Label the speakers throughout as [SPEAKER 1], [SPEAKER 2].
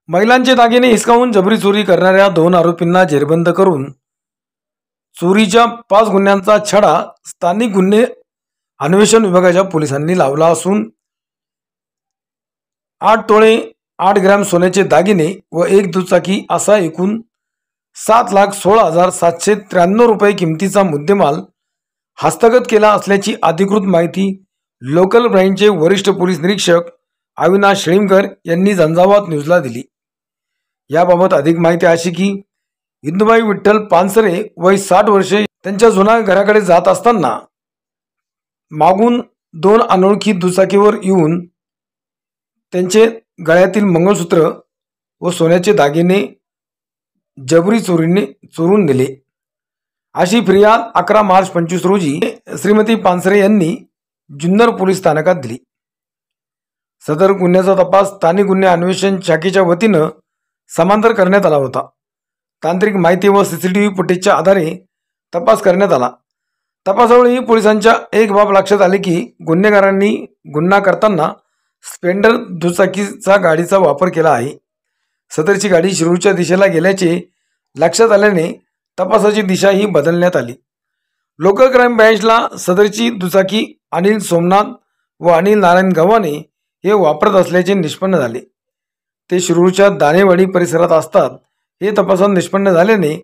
[SPEAKER 1] महिलांचे दागिने हिसकावून जबरी चोरी करणाऱ्या 2 आरोपींना जेरबंद करून चोरीच्या 5 गुन्ह्यांचा छडा स्थानिक गुन्हे अन्वेषण विभागाच्या पोलिसांनी लावला असून 8 तोळे 8 ग्रॅम सोन्याचे दागिने व एक दुचाकी असा एकूण 7,16,793 रुपये किमतीचा मुद्देमाल हस्तगत केला असल्याची अधिकृत माहिती लोकल ब्रांचचे वरिष्ठ पोलीस निरीक्षक अविनाश शेळीमकर यांनी झंझावात न्यूजला दिली। याबाबत अधिक माहिती अशी की इंदुबाई विठ्ठल पानसरे वय 60 वर्षे त्यांच्या जुन्या घराकडे जात असताना मागून 2 अनोळखी दुचाकीवर येऊन त्यांचे गळ्यातील मंगळसूत्र व सोन्याचे दागिने जबरी चोरून नेले अशी फिर्याद 11 मार्च 25 रोजी श्रीमती पानसरे यांनी जुन्नर पोलीस स्थानकात दिली। सदर गुन्ह्याचा तपास स्थानिक गुन्हे अन्वेषण शाखेच्या वतीनं समांतर करण्यात आला होता। तांत्रिक माहिती व सीसीटीव्ही फुटेजच्या आधारे तपास करण्यात आला। तपासावेळी पोलिसांच्या एक बाब लक्षात आली की गुन्हेगारांनी गुन्हा करताना स्प्लेंडर दुचाकीचा गाडीचा वापर केला आहे। सदरची गाडी शिरूरच्या दिशेला गेल्याचे लक्षात आल्याने तपासाची दिशा ही बदलण्यात आली। लोकल क्राईम ब्रँचला सदरची दुचाकी अनिल सोमनाथ व अनिल नारायण गव्हाणे हे वापरत असल्याचे निष्पन्न झाले। ते शिरूरच्या दानेवाडी परिसरात असतात हे तपासात निष्पन्न झाल्याने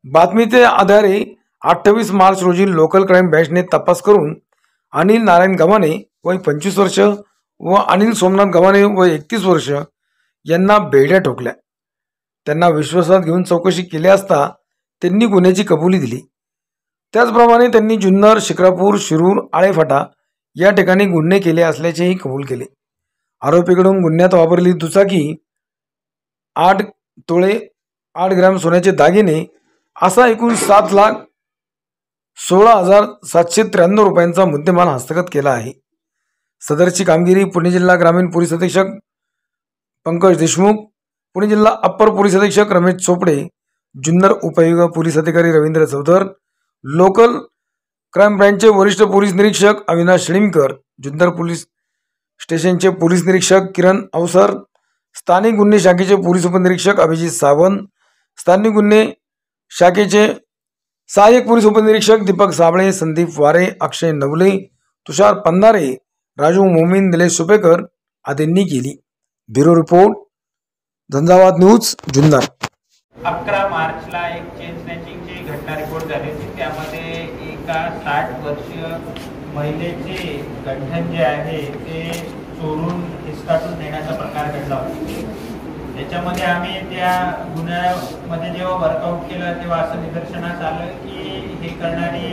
[SPEAKER 1] बातमीच्या आधारे 28 मार्च रोजी लोकल क्राईम ब्रँचने तपास करून अनिल नारायण गव्हाणे वय 25 वर्ष व अनिल सोमनाथ गव्हाणे वय 31 वर्ष यांना बेड्या ठोकल्या। त्यांना विश्वासात घेऊन चौकशी केली असता त्यांनी गुन्ह्याची कबुली दिली। त्याचप्रमाणे त्यांनी जुन्नर, शिक्रापूर, शिरूर, आळेफाटा या ठिकाणी गुन्हे केले असल्याचेही कबूल केले। आरोपीकडून गुन्ह्यात वापरलेली दुचाकी 8 तोळे 8 ग्रॅम सोन्याचे दागिने असा एकूण 7,16,793 रुपयांचा मुद्देमाल हस्तगत केला आहे। सदरची कामगिरी पुणे जिल्हा ग्रामीण पोलीस अधीक्षक पंकज देशमुख, पुणे जिल्हा अप्पर पोलीस अधीक्षक रमेश चोपडे, जुन्नर उपविभाग पोलीस अधिकारी रवींद्र चौधर, लोकल क्राईम ब्रँचचे वरिष्ठ पोलीस निरीक्षक अविनाश शेळीमकर, जुन्नर पोलीस स्टेशनचे पोलीस निरीक्षक किरण अवसर, स्थानिक गुन्हे शाखेचे पोलीस उपनिरीक्षक अभिजित सावंत, स्थानिक गुन्हे शाखेचे सहाय्यक पोलीस उपनिरीक्षक दीपक साबळे, संदीप वारे, अक्षय नवले, तुषार पंधारे, राजू मोमीन, निलेश सुपेकर आदींनी केली। Bureau report, Jhanjhavat news, Junnar.
[SPEAKER 2] 11 मार्चला एक चेन स्नॅचिंगची घटना रिपोर्ट झाली होती। त्यामध्ये एका 60 वर्षीय महिलेचे गंठन जे आहे ते चोरून हिसकाटून नेण्याचा प्रकार घडला होता। त्याच्यामध्ये आम्ही त्या गुन्ह्यामध्ये जेव्हा वर्कआउट केलं तेव्हा असं निदर्शनास आलं की हे करणारी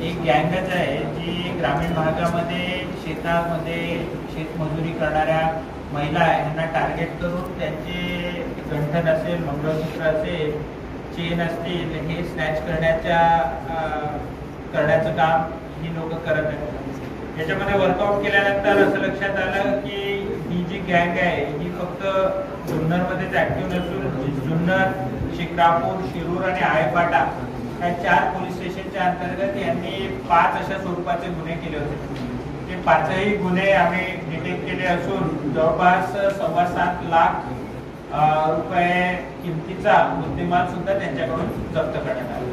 [SPEAKER 2] एक गँगच आहे जी ग्रामीण भागामध्ये शेतामध्ये शेतमजुरी करणाऱ्या महिला यांना टार्गेट करून त्यांचे गंठन असेल, मंगळसूत्र असेल, चेन असतील हे स्नॅच करण्याचं काम ही लोक करत आहेत। याच्यामध्ये वर्कआउट केल्यानंतर असं लक्षात आलं की ही जी गँग आहे ही फक्त जुन्नरमध्येच ॲक्टिव्ह नसून जुन्नर, शिक्रापूर, शिरूर आणि आळेफाटा या 4 पोलीस स्टेशनच्या अंतर्गत यांनी 5 अशा स्वरूपाचे गुन्हे केले होते। ते 5ही गुन्हे आम्ही डिटेक्ट केले असून जवळपास 7.25 लाख रुपये किमतीचा मुद्देमाल सुद्धा त्यांच्याकडून जप्त करण्यात आला।